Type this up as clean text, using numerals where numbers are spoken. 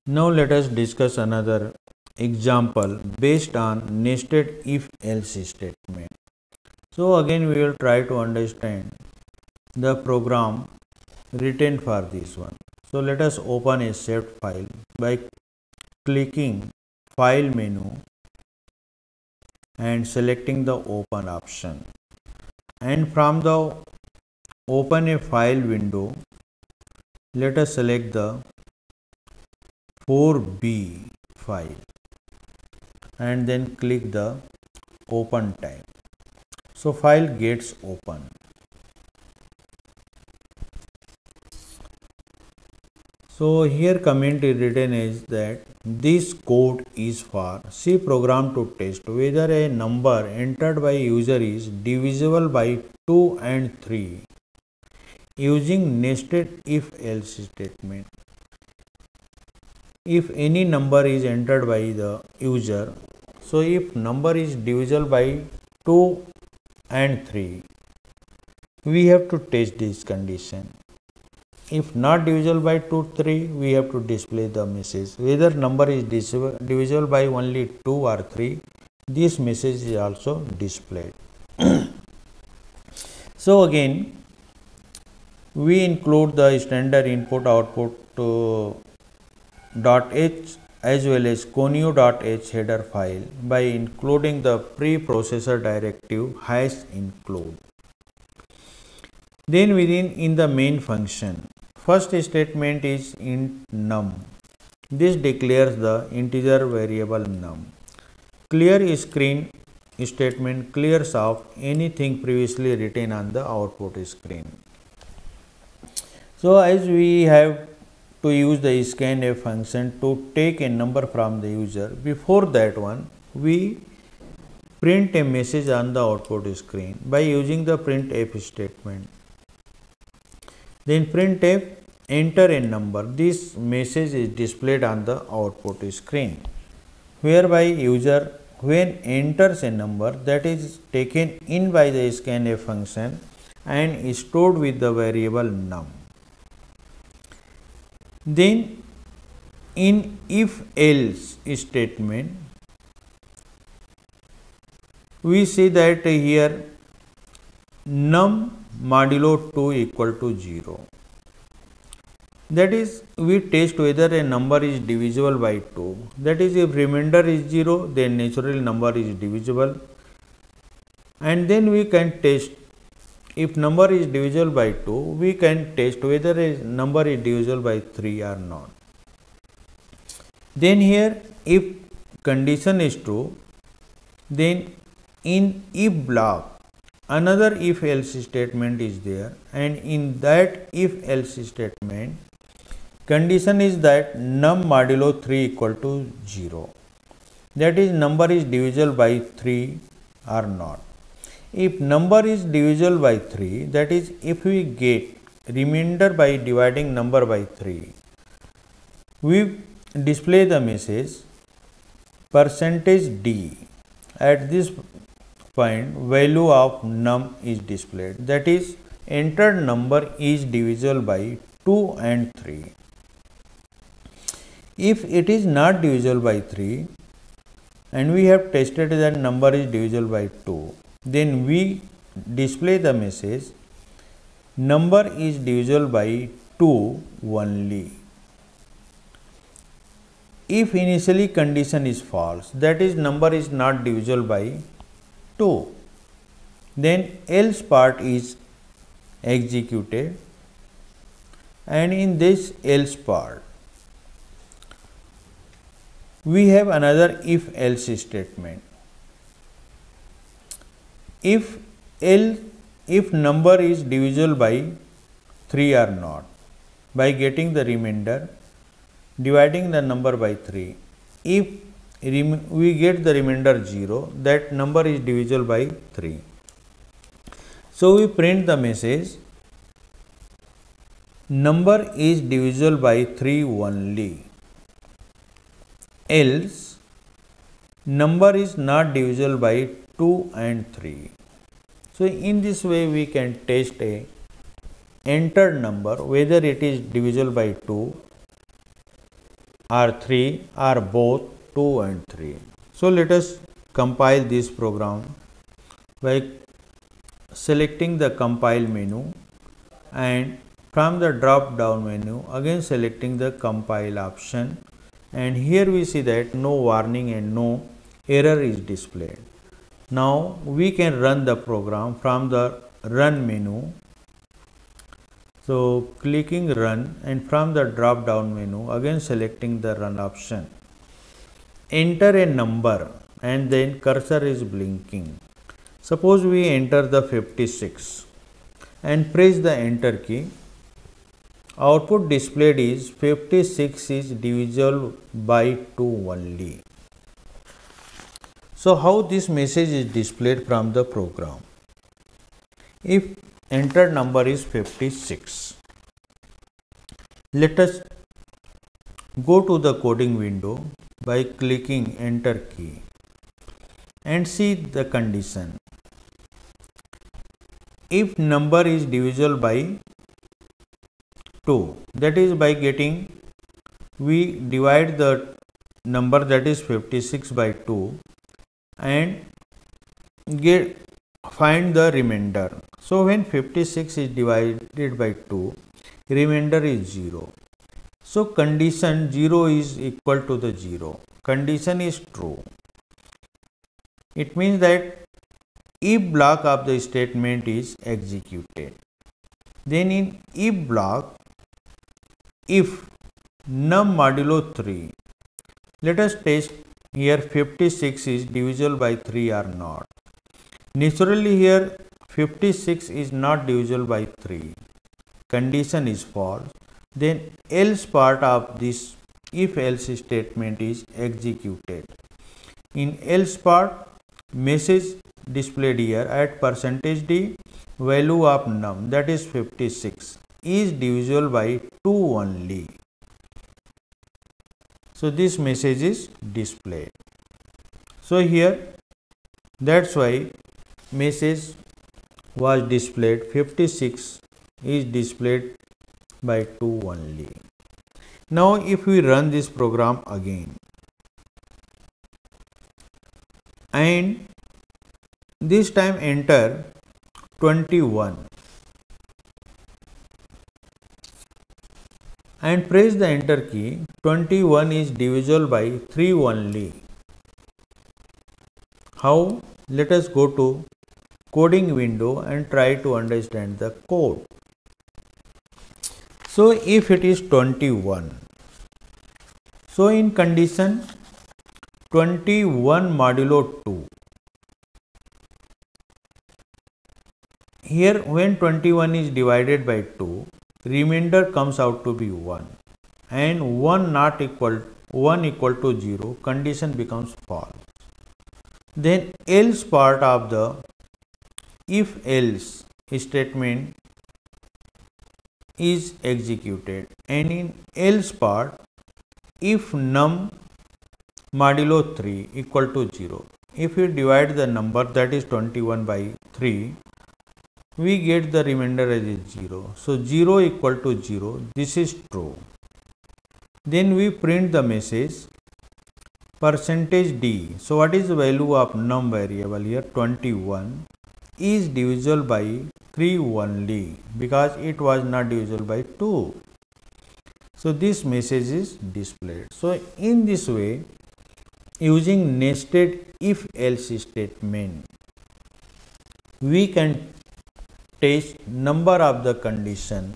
Now let us discuss another example based on nested if else statement. So again we will try to understand the program written for this one. So let us open a saved file by clicking file menu and selecting the open option, and from the open a file window let us select the 4b file and then click the open tab. So file gets open. So here comment is written is that this code is for C program to test whether a number entered by user is divisible by 2 and 3 using nested if else statement. If any number is entered by the user, so if number is divisible by 2 and 3, we have to test this condition. If not divisible by 2, 3, we have to display the message. Whether number is divisible by only 2 or 3, this message is also displayed. So again, we include the standard input output .h as well as conio.h header file by including the preprocessor directive #include. Then within in the main function, first statement is int num. This declares the integer variable num. Clear screen statement clears off anything previously written on the output screen. So as we have to use the scanf function to take a number from the user, before that one we print a message on the output screen by using the printf statement. Then printf enter a number. This message is displayed on the output screen, whereby user when enters a number that is taken in by the scanf function and is stored with the variable num. Then in if else statement we see that here num modulo 2 equal to 0. That is, we test whether a number is divisible by 2. That is, if remainder is 0, then natural number is divisible. And then we can test if number is divisible by 2, we can test whether a number is divisible by 3 or not. Then here, if condition is true, then in if block, another if else statement is there, and in that if else statement, condition is that num modulo 3 equal to 0. That is, number is divisible by 3 or not. If number is divisible by 3, that is, if we get remainder by dividing number by 3, we display the message %d. At this point, value of num is displayed. That is, entered number is divisible by 2 and 3. If it is not divisible by 3 and we have tested that number is divisible by 2, then we display the message number is divisible by 2 only. If initially condition is false, that is number is not divisible by 2, then else part is executed, and in this else part we have another if else statement. If number is divisible by 3 or not, by getting the remainder, dividing the number by 3. If we get the remainder 0, that number is divisible by 3. So we print the message number is divisible by 3 only, else number is not divisible by 2 and 3. So in this way we can test a entered number whether it is divisible by 2 are 3 are both 2 and 3. So let us compile this program by selecting the compile menu, and from the drop down menu again selecting the compile option, and here we see that no warning and no error is displayed. Now we can run the program from the run menu. So clicking run, and from the drop down menu again selecting the run option, enter a number and then cursor is blinking. Suppose we enter the 56 and press the enter key. Output displayed is 56 is divisible by 2 only. So how this message is displayed from the program? If entered number is 56, let us go to the coding window by clicking enter key and see the condition. If number is divisible by 2, that is by getting, we divide the number that is 56 by 2 and find the remainder. So when 56 is divided by 2, remainder is 0. So condition 0 is equal to the 0. Condition is true. It means that if block of the statement is executed. Then in if block, if num modulo 3, let us test here 56 is divisible by 3 or not. Naturally here 56 is not divisible by 3. Condition is false. Then else part of this if else statement is executed. In else part, message displayed here at %d value of num, that is 56, is divisible by 2 only. So this message is displayed. So here, that's why message was displayed 56 is displayed by 2 only. Now if we run this program again and this time enter 21 and press the enter key, 21 is divisible by 3 only. How? Let us go to coding window and try to understand the code. So if it is 21, so in condition 21 modulo 2, here when 21 is divided by 2, remainder comes out to be 1, and 1 equal to 0, condition becomes false. Then else part of the if else statement is executed, and in else part, if num modulo 3 equal to 0, if we divide the number that is 21 by 3, we get the remainder as 0. So 0 equal to 0, this is true. Then we print the message %d. So what is the value of num variable here? 21 is divisible by 3 only, because it was not divisible by 2. So this message is displayed. So in this way, using nested if else statement, we can test number of the condition